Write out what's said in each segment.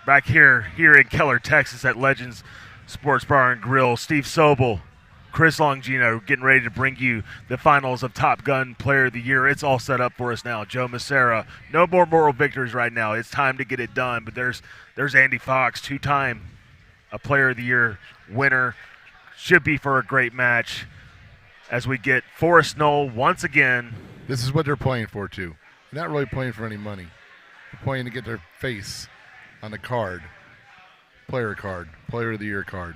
Back here in Keller, Texas at Legends Sports Bar and Grill. Steve Sobel, Chris Longino getting ready to bring you the finals of Top Gun Player of the Year. It's all set up for us now. Joe Massara, no more moral victories right now. It's time to get it done. But there's Andy Fox, two-time a Player of the Year winner. Should be for a great match as we get Forrest Knoll once again. This is what they're playing for, too. They're not really playing for any money. They're playing to get their face on the card, player of the year card.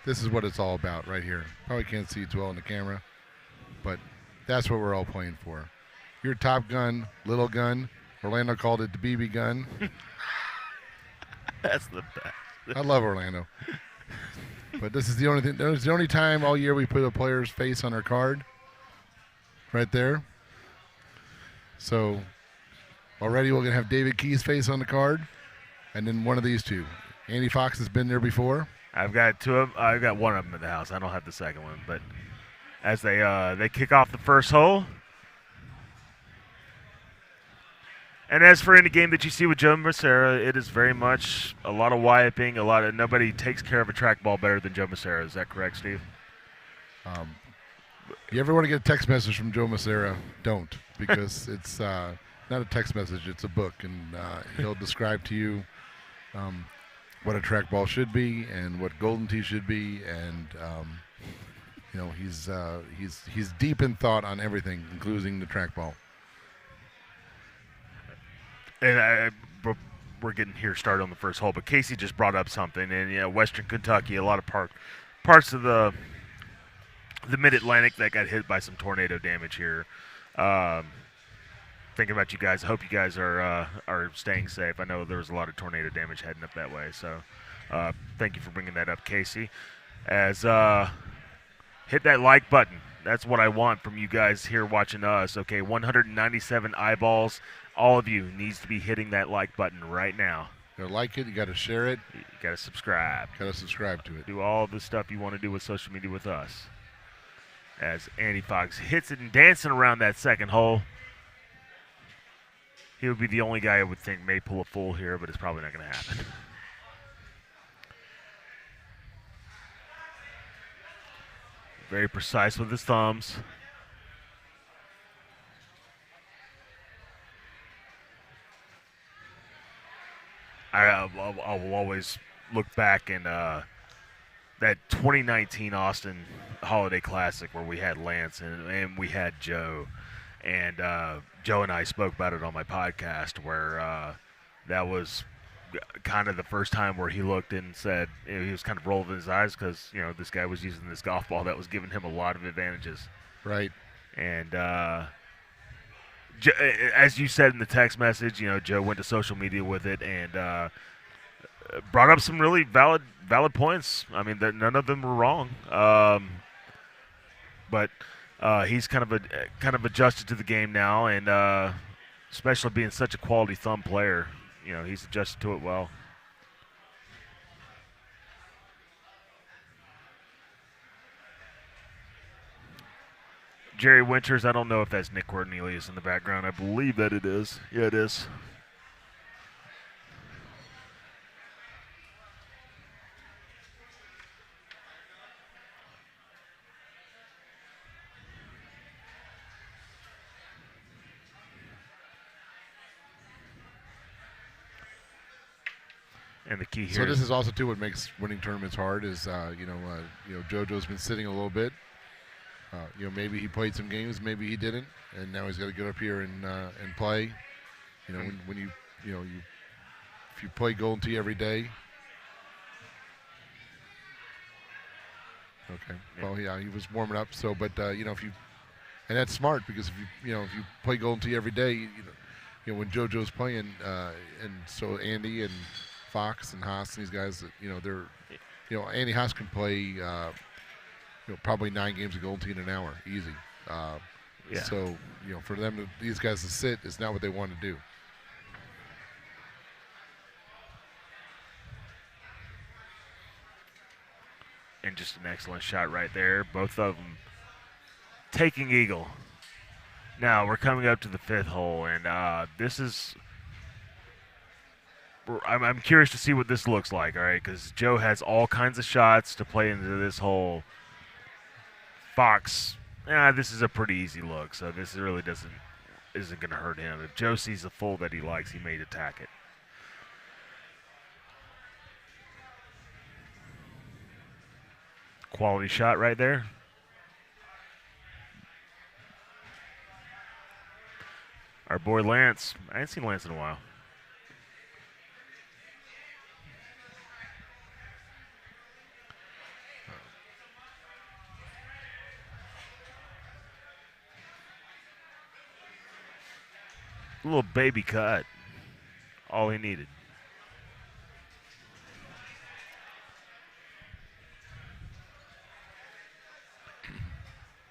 This is what it's all about right here. Probably can't see it well in the camera, but that's what we're all playing for. Your Top Gun, Little Gun. Orlando called it the BB gun. That's the best. I love Orlando. But this is the only thing. There's the only time all year we put a player's face on our card. Right there. So already we're going to have David Key's face on the card. And then one of these two. Andy Fox has been there before. I've got two of them. I've got one of them in the house. I don't have the second one. But as they kick off the first hole. And as for any game that you see with Joe Massara, it is very much a lot of wiping, nobody takes care of a trackball better than Joe Massara. Is that correct, Steve? You ever want to get a text message from Joe Massara, don't, because it's not a text message, it's a book, and he'll describe to you what a trackball should be and what Golden Tee should be, and he's deep in thought on everything, including the trackball. And we're getting here started on the first hole, but Casey just brought up something, and Western Kentucky, a lot of parts of the Mid-Atlantic that got hit by some tornado damage here. Thinking about you guys. I hope you guys are staying safe. I know there was a lot of tornado damage heading up that way, so thank you for bringing that up, Casey. As hit that like button. That's what I want from you guys here watching us. Okay, 197 eyeballs. All of you needs to be hitting that like button right now. You gotta like it. You gotta share it. You gotta subscribe. Gotta subscribe to it. Do all the stuff you want to do with social media with us. As Andy Fox hits it and dancing around that second hole. He would be the only guy I would think may pull a full here, but it's probably not going to happen. Very precise with his thumbs. I will always look back in that 2019 Austin Holiday Classic where we had Lance and we had Joe. And Joe and I spoke about it on my podcast where that was kind of the first time where he looked and said, he was kind of rolling his eyes because, this guy was using this golf ball that was giving him a lot of advantages. Right. And as you said in the text message, Joe went to social media with it and brought up some really valid points. I mean, none of them were wrong. But he's kind of adjusted to the game now, and especially being such a quality thumb player, he's adjusted to it well. Jerry Winters, I don't know if that's Nick Cornelius in the background. I believe that it is. Yeah, it is. And the key here. So this is also too what makes winning tournaments hard is JoJo's been sitting a little bit. Maybe he played some games, maybe he didn't, and now he's got to get up here and play. When you if you play Golden Tee every day. Okay. Yeah. Well, yeah, he was warming up. So, but if you, and that's smart because if you play Golden Tee every day, when JoJo's playing, and so Andy and Fox and Haas and these guys, they're, Andy Haas can play, probably 9 games of Golden Tee in an hour, easy. Yeah. So, for them, these guys to sit is not what they want to do. And just an excellent shot right there. Both of them taking eagle. Now we're coming up to the 5th hole, and I'm curious to see what this looks like, all right? Because Joe has all kinds of shots to play into this hole. Fox, this is a pretty easy look, so this really isn't going to hurt him. If Joe sees the full that he likes, he may attack it. Quality shot right there. Our boy Lance. I ain't seen Lance in a while. A little baby cut. All he needed.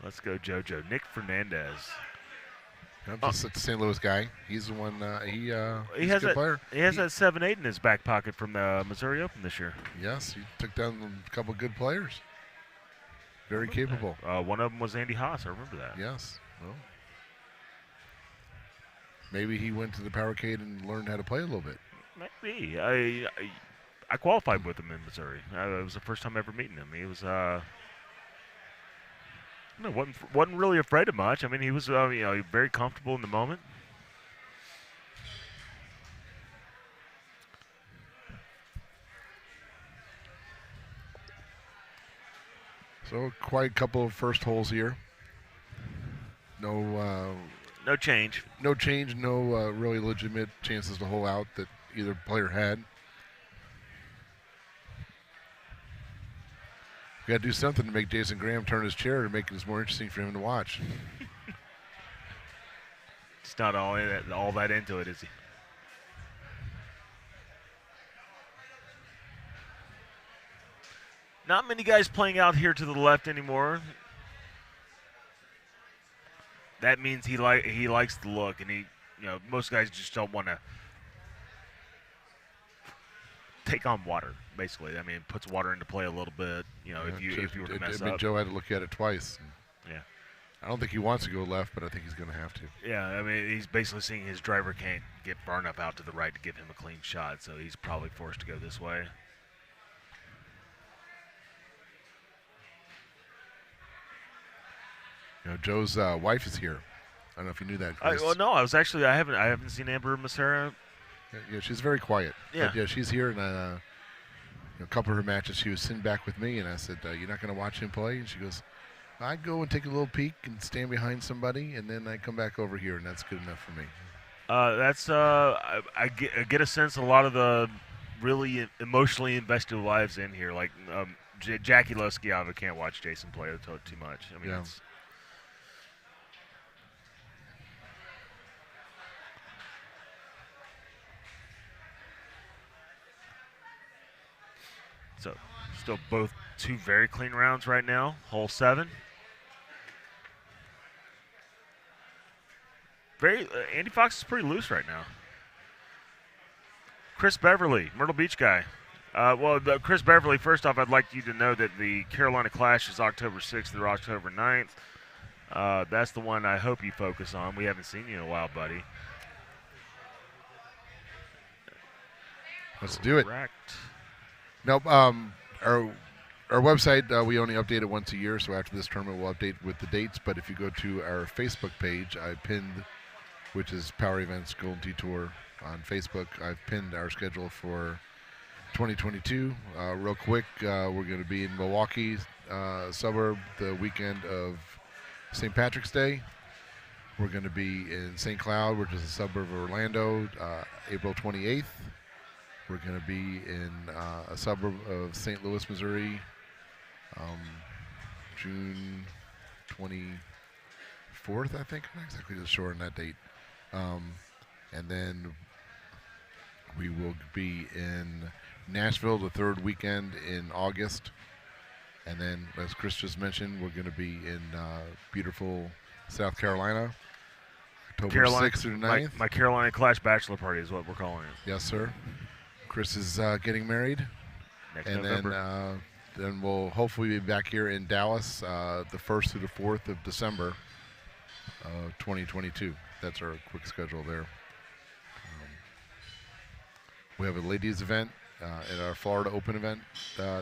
Let's go, JoJo. Nick Fernandez. Just a St. Louis guy. He's the one. He's a good player. He has that 7-8 in his back pocket from the Missouri Open this year. Yes, he took down a couple good players. Very capable. One of them was Andy Haas. I remember that. Yes. Well, maybe he went to the Powercade and learned how to play a little bit. Maybe. I qualified with him in Missouri. It was the first time ever meeting him. He was wasn't really afraid of much. I mean, he was very comfortable in the moment. So quite a couple of first holes here. No change. No change. No really legitimate chances to hole out that either player had. We got to do something to make Jason Graham turn his chair to make it more interesting for him to watch. It's not all that into it, is he? Not many guys playing out here to the left anymore. That means he likes the look, and most guys just don't want to take on water. Basically, I mean, it puts water into play a little bit. If you were to mess up. Joe had to look at it twice. Yeah. I don't think he wants to go left, but I think he's going to have to. Yeah, I mean, he's basically seeing his driver can't get far enough out to the right to give him a clean shot, so he's probably forced to go this way. Joe's wife is here. I don't know if you knew that, Chris. No, I haven't seen Amber Massara. Yeah, she's very quiet. Yeah. But, she's here, and a couple of her matches, she was sitting back with me, and I said, "You're not going to watch him play?" And she goes, "I go and take a little peek and stand behind somebody, and then I come back over here, and that's good enough for me." I get a sense a lot of the really emotionally invested wives in here, like Jackie Loskiava can't watch Jason play too much. I mean, it's so still both two very clean rounds right now. Hole 7. Andy Fox is pretty loose right now. Chris Beverly, Myrtle Beach guy. Chris Beverly, first off, I'd like you to know that the Carolina Clash is October 6th through October 9th. That's the one I hope you focus on. We haven't seen you in a while, buddy. Let's do it. Correct. Nope. Our website, we only update it once a year, so after this tournament we'll update with the dates. But if you go to our Facebook page, I pinned, which is Power Events Golden Tee Tour on Facebook, I've pinned our schedule for 2022. Real quick, we're going to be in Milwaukee suburb the weekend of St. Patrick's Day. We're going to be in St. Cloud, which is a suburb of Orlando, April 28th. We're going to be in a suburb of St. Louis, Missouri, June 24th, I think. I'm not exactly sure on that date. And then we will be in Nashville the third weekend in August. And then, as Chris just mentioned, we're going to be in beautiful South Carolina, October 6th through 9th. My Carolina Clash bachelor party is what we're calling it. Yes, sir. Chris is getting married. Next November. Then we'll hopefully be back here in Dallas the 1st through the 4th of December 2022. That's our quick schedule there. We have a ladies event at our Florida Open event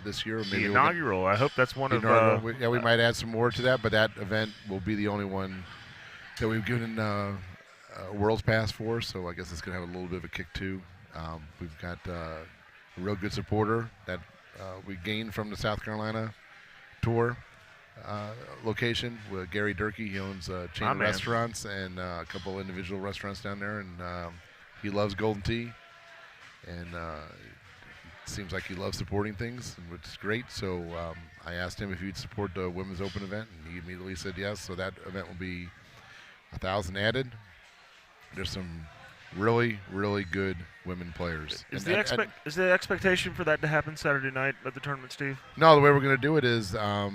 this year. The inaugural. I hope that's one of. We might add some more to that, but that event will be the only one that we've given a World's Pass for. So I guess it's going to have a little bit of a kick too. We've got a real good supporter that we gained from the South Carolina tour location with Gary Durkee. He owns chain restaurants and a couple individual restaurants down there, and he loves Golden Tee, and it seems like he loves supporting things, which is great. So I asked him if he'd support the Women's Open event, and he immediately said yes. So that event will be 1,000 added. There's some really, really good women players. Is the expectation for that to happen Saturday night at the tournament, Steve? No, the way we're going to do it is they're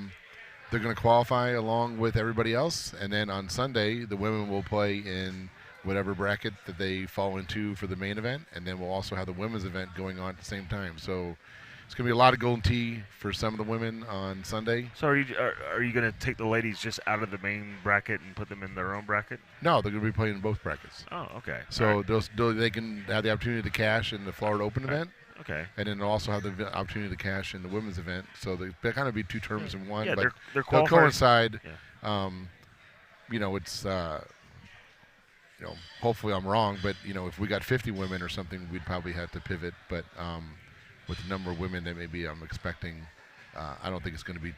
going to qualify along with everybody else, and then on Sunday the women will play in whatever bracket that they fall into for the main event, and then we'll also have the women's event going on at the same time. So it's going to be a lot of Golden Tee for some of the women on Sunday. So are you going to take the ladies just out of the main bracket and put them in their own bracket? No, they're going to be playing in both brackets. Oh, okay. So they can have the opportunity to cash in the Florida Open event. Okay. And then they'll also have the opportunity to cash in the women's event. So they kind of be two terms in one. Yeah, but they're they'll coincide. Yeah. It's hopefully I'm wrong, but if we got 50 women or something, we'd probably have to pivot. But with the number of women that maybe I'm expecting, I don't think it's going to be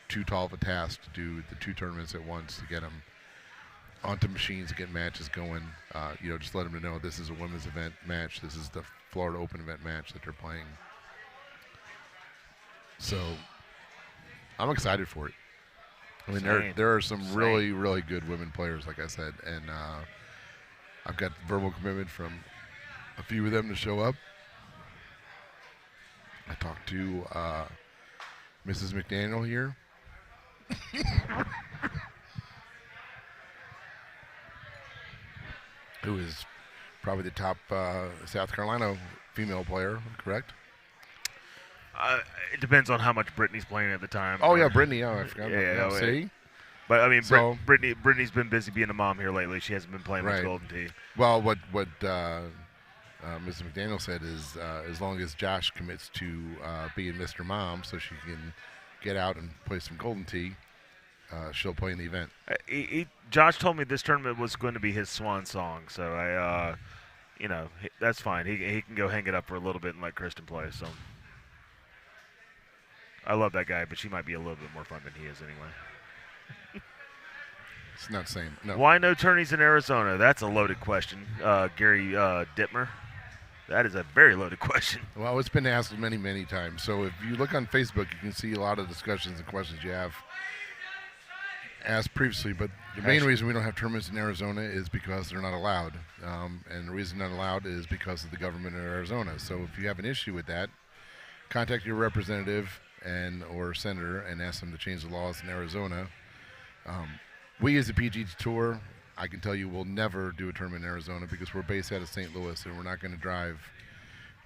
too tall of a task to do the two tournaments at once to get them onto machines, to get matches going. Just let them know this is a women's event match. This is the Florida Open event match that they're playing. So I'm excited for it. I mean, there are some really, really good women players, like I said, and I've got verbal commitment from a few of them to show up. I talked to Mrs. McDaniel here. Who is probably the top South Carolina female player, correct? It depends on how much Brittany's playing at the time. Oh, yeah, Brittany. Oh, I forgot. Yeah, see? But, I mean, Brittany's been busy being a mom here lately. She hasn't been playing with Golden Tee. Well, what Mrs. McDaniel said is as long as Josh commits to being Mr. Mom so she can get out and play some Golden Tee, she'll play in the event. Josh told me this tournament was going to be his swan song, so that's fine. He can go hang it up for a little bit and let Kristen play. So I love that guy, but she might be a little bit more fun than he is anyway. It's not the same. No. Why no tourneys in Arizona? That's a loaded question, Gary Dittmer. That is a very loaded question. Well, it's been asked many, many times. So if you look on Facebook, you can see a lot of discussions and questions you have asked previously. But the main reason we don't have tournaments in Arizona is because they're not allowed. And the reason not allowed is because of the government of Arizona. So if you have an issue with that, contact your representative or senator and ask them to change the laws in Arizona. We as the PEGT Tour, I can tell you we'll never do a tournament in Arizona because we're based out of St. Louis and we're not going to drive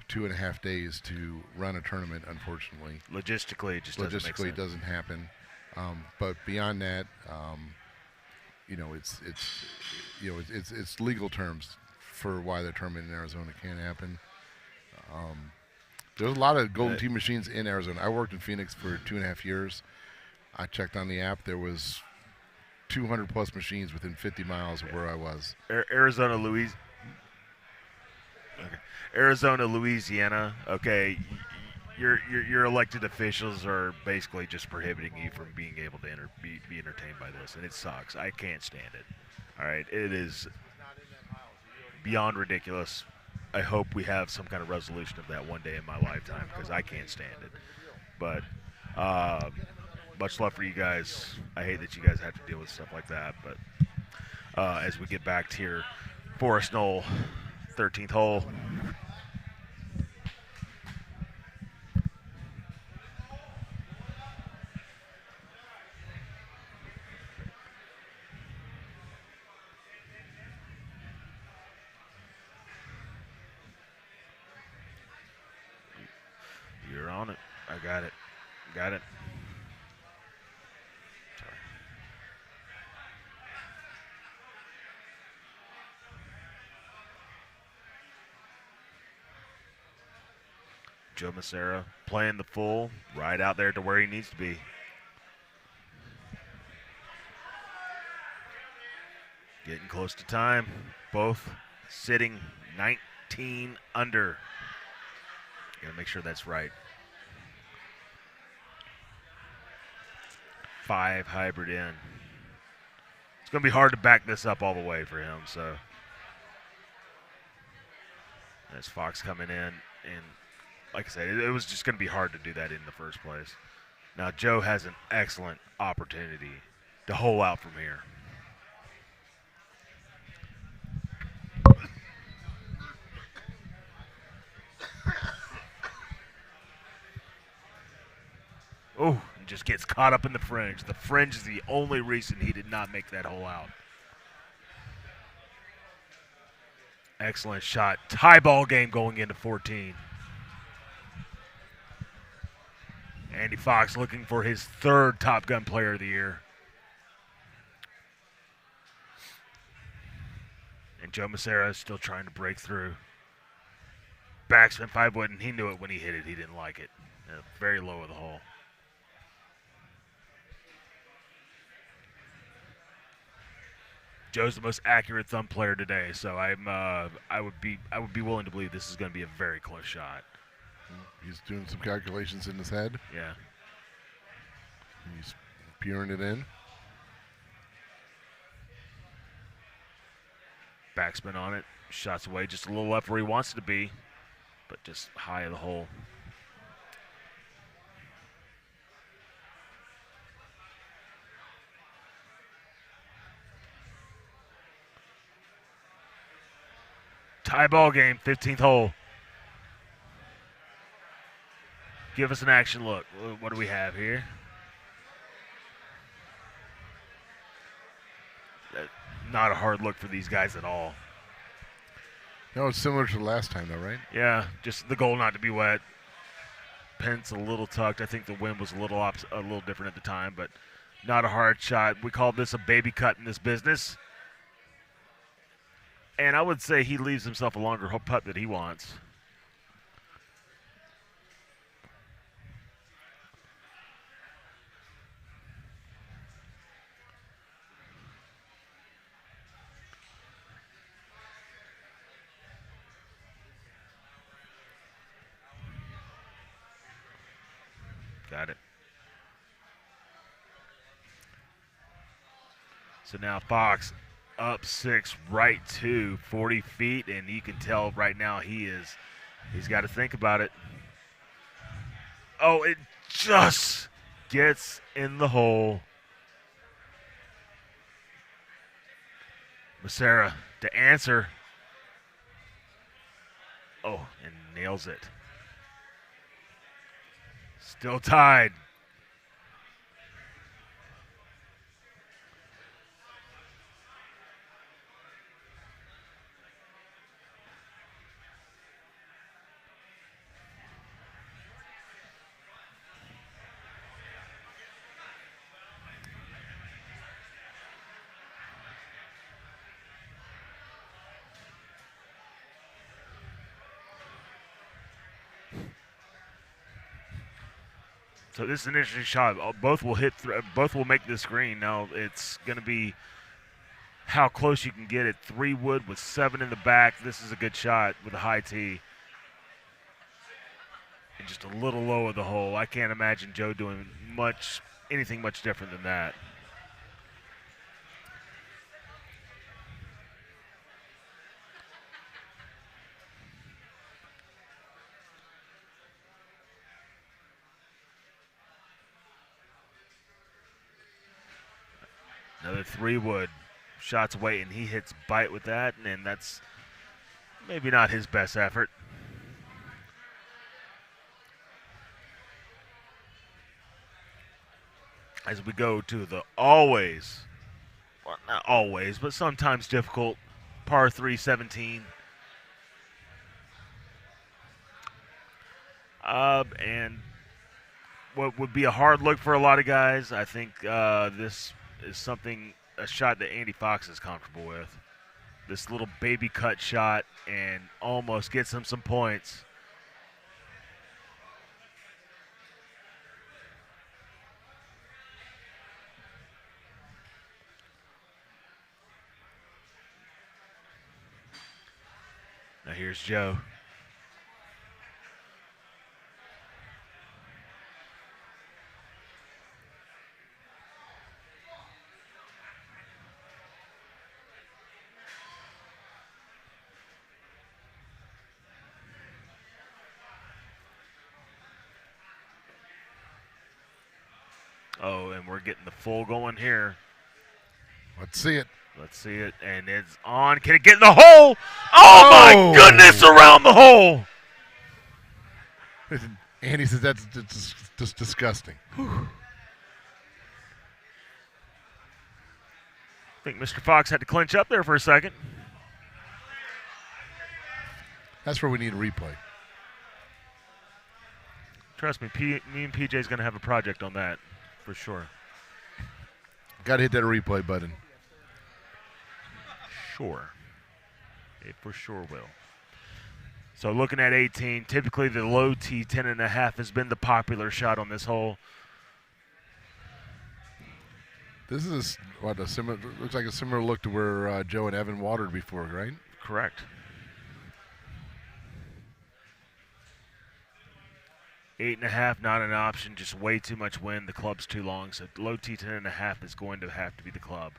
2.5 days to run a tournament, unfortunately. Logistically, it just doesn't make sense. Logistically, it doesn't happen. But beyond that, it's legal terms for why the tournament in Arizona can't happen. There's a lot of Golden Tee machines in Arizona. I worked in Phoenix for 2.5 years. I checked on the app. There was 200 plus machines within 50 miles of where I was. Arizona, Louisiana. Okay, your elected officials are basically just prohibiting you from being able to be entertained by this, and it sucks. I can't stand it. All right, it is beyond ridiculous. I hope we have some kind of resolution of that one day in my lifetime because I can't stand it. But much love for you guys. I hate that you guys have to deal with stuff like that. But as we get back to here, Forest Knoll, 13th hole. You're on it. I got it. Got it. Sorry. Joe Massara playing the full, right out there to where he needs to be. Getting close to time. Both sitting 19 under. Gotta make sure that's right. 5 hybrid in. It's gonna be hard to back this up all the way for him, so. There's Fox coming in, and like I said, it was just gonna be hard to do that in the first place. Now Joe has an excellent opportunity to hole out from here. Oh, and just gets caught up in the fringe. The fringe is the only reason he did not make that hole out. Excellent shot. Tie ball game going into 14. Andy Fox looking for his 3rd Top Gun Player of the Year. And Joe Massara is still trying to break through. Backspin 5-wood, and he knew it when he hit it. He didn't like it. Very low of the hole. Joe's the most accurate thumb player today, so I would be willing to believe this is going to be a very close shot. He's doing some calculations in his head. Yeah. He's peering it in. Backspin on it. Shots away just a little left where he wants it to be, but just high of the hole. Tie ball game, 15th hole. Give us an action look. What do we have here? Not a hard look for these guys at all. No, it's similar to the last time, though, right? Yeah, just the goal not to be wet. Pins a little tucked. I think the wind was a little different at the time, but not a hard shot. We call this a baby cut in this business. And I would say he leaves himself a longer putt that he wants. Got it. So now Fox up 6, right to 40 feet, and you can tell right now he's got to think about it. Oh, it just gets in the hole. Massara to answer. Oh, and nails it. Still tied. So this is an interesting shot. Both will both will make this green. Now it's going to be how close you can get it. 3 wood with 7 in the back. This is a good shot with a high tee. And just a little low of the hole. I can't imagine Joe doing anything much different than that. Another 3 wood. Shots away, and he hits bite with that, and that's maybe not his best effort. As we go to the always, well, not always, but sometimes difficult, par 3 17. And what would be a hard look for a lot of guys, I think this is a shot that Andy Fox is comfortable with. This little baby cut shot, and almost gets him some points. here's Joe. Oh, and we're getting the full going here. Let's see it. Let's see it, and it's on. Can it get in the hole? Oh, my goodness, around the hole. Andy says that's just disgusting. Whew. I think Mr. Fox had to clinch up there for a second. That's where we need a replay. Trust me, me and PJ's going to have a project on that for sure. Got to hit that replay button. Sure. It for sure will. So looking at 18, typically the low T 10.5 has been the popular shot on this hole. This is what a similar looks like a similar look to where Joe and Evan watered before, right? Correct. 8.5 not an option, just way too much wind. The club's too long, so low T 10.5 is going to have to be the club.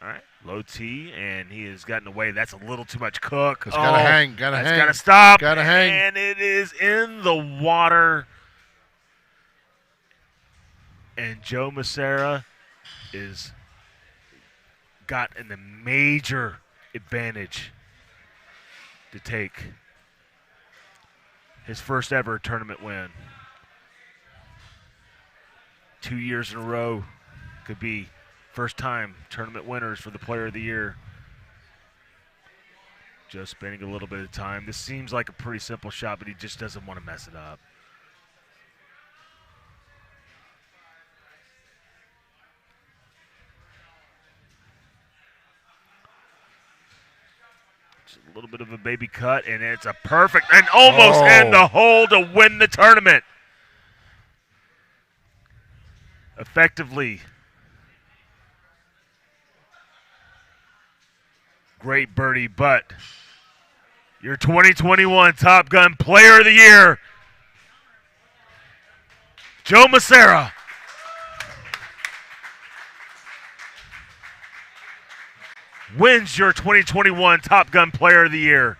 All right, low T, and he has gotten away. That's a little too much cook. It's gotta hang, gotta hang. Gotta stop. Gotta hang. And it is in the water. And Joe Massara is got a major advantage to take his first ever tournament win. 2 years in a row could be first time tournament winners for the Player of the Year. Just spending a little bit of time. This seems like a pretty simple shot, but he just doesn't want to mess it up. Just a little bit of a baby cut, and it's a perfect and almost in the hole to win the tournament. Effectively. Great birdie, but your 2021 Top Gun Player of the Year, Joe Massara. Wins your 2021 Top Gun Player of the Year.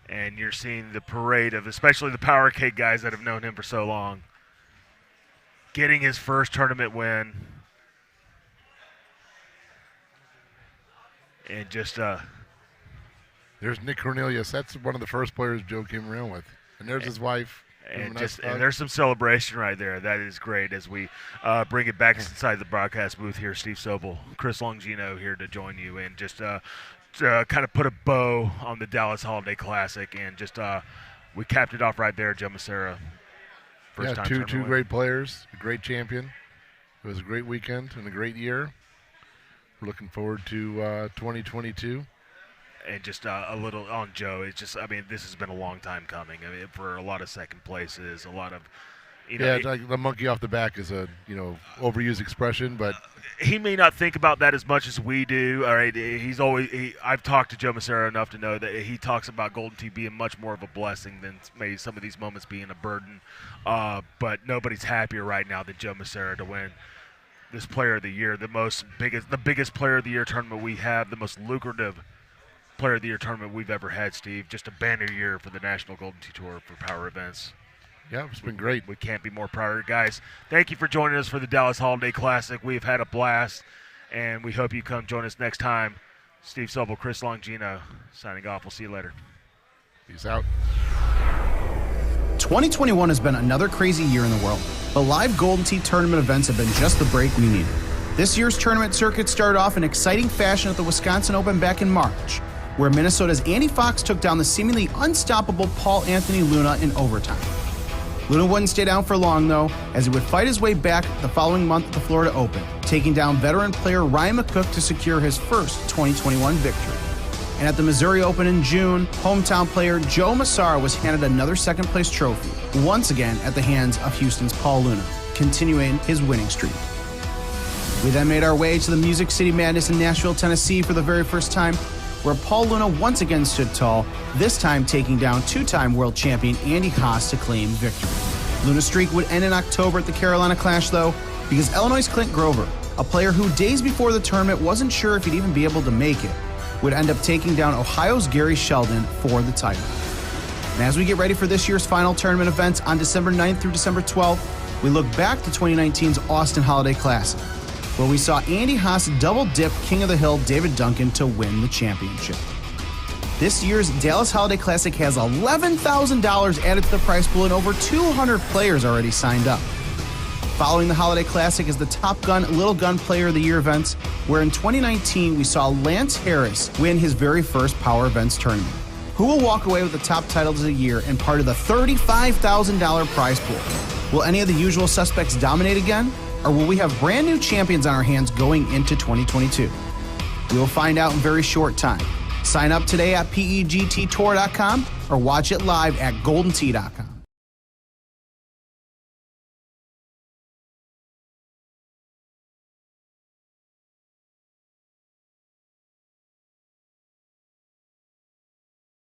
And you're seeing the parade of especially the Power Cake guys that have known him for so long. Getting his first tournament win. And just there's Nick Cornelius. That's one of the first players Joe came around with. And there's his wife. And there's some celebration right there. That is great as we bring it back inside the broadcast booth here. Steve Sobel, Chris Longino here to join you, and just kind of put a bow on the Dallas Holiday Classic, and just we capped it off right there. Joe Massara, first time two great players, a great champion. It was a great weekend and a great year. We're looking forward to 2022. And just a little on Joe. It's just, I mean, this has been a long time coming. I mean, for a lot of second places, a lot of, it's like the monkey off the back is a overused expression, but he may not think about that as much as we do. All right, I've talked to Joe Massara enough to know that he talks about Golden Tee being much more of a blessing than maybe some of these moments being a burden. But nobody's happier right now than Joe Massara to win this Player of the Year, the biggest Player of the Year tournament we have, the most lucrative Player of the Year tournament we've ever had, Steve. Just a banner year for the National Golden Tee Tour for Power Events. Yeah, it's been great. We can't be more prouder. Guys, thank you for joining us for the Dallas Holiday Classic. We've had a blast, and we hope you come join us next time. Steve Sobel, Chris Longino, signing off. We'll see you later. Peace out. 2021 has been another crazy year in the world, but live Golden Tee tournament events have been just the break we needed. This year's tournament circuit started off in exciting fashion at the Wisconsin Open back in March. where Minnesota's Andy Fox took down the seemingly unstoppable Paul Anthony Luna in overtime. Luna wouldn't stay down for long, though, as he would fight his way back the following month at the Florida Open, taking down veteran player Ryan McCook to secure his first 2021 victory. And at the Missouri Open in June, hometown player Joe Massara was handed another second-place trophy, once again at the hands of Houston's Paul Luna, continuing his winning streak. We then made our way to the Music City Madness in Nashville, Tennessee for the very first time, where Paul Luna once again stood tall, this time taking down two-time world champion Andy Haas to claim victory. Luna's streak would end in October at the Carolina Clash, though, because Illinois' Clint Grover, a player who days before the tournament wasn't sure if he'd even be able to make it, would end up taking down Ohio's Gary Sheldon for the title. And as we get ready for this year's final tournament events on December 9th through December 12th, we look back to 2019's Austin Holiday Classic, where we saw Andy Haas double-dip King of the Hill David Duncan to win the championship. This year's Dallas Holiday Classic has $11,000 added to the prize pool and over 200 players already signed up. Following the Holiday Classic is the Top Gun Little Gun Player of the Year events, where in 2019 we saw Lance Harris win his very first Power Events tournament. Who will walk away with the top titles of the year and part of the $35,000 prize pool? Will any of the usual suspects dominate again? Or will we have brand new champions on our hands going into 2022? We will find out in very short time. Sign up today at PEGTtour.com or watch it live at GoldenTee.com.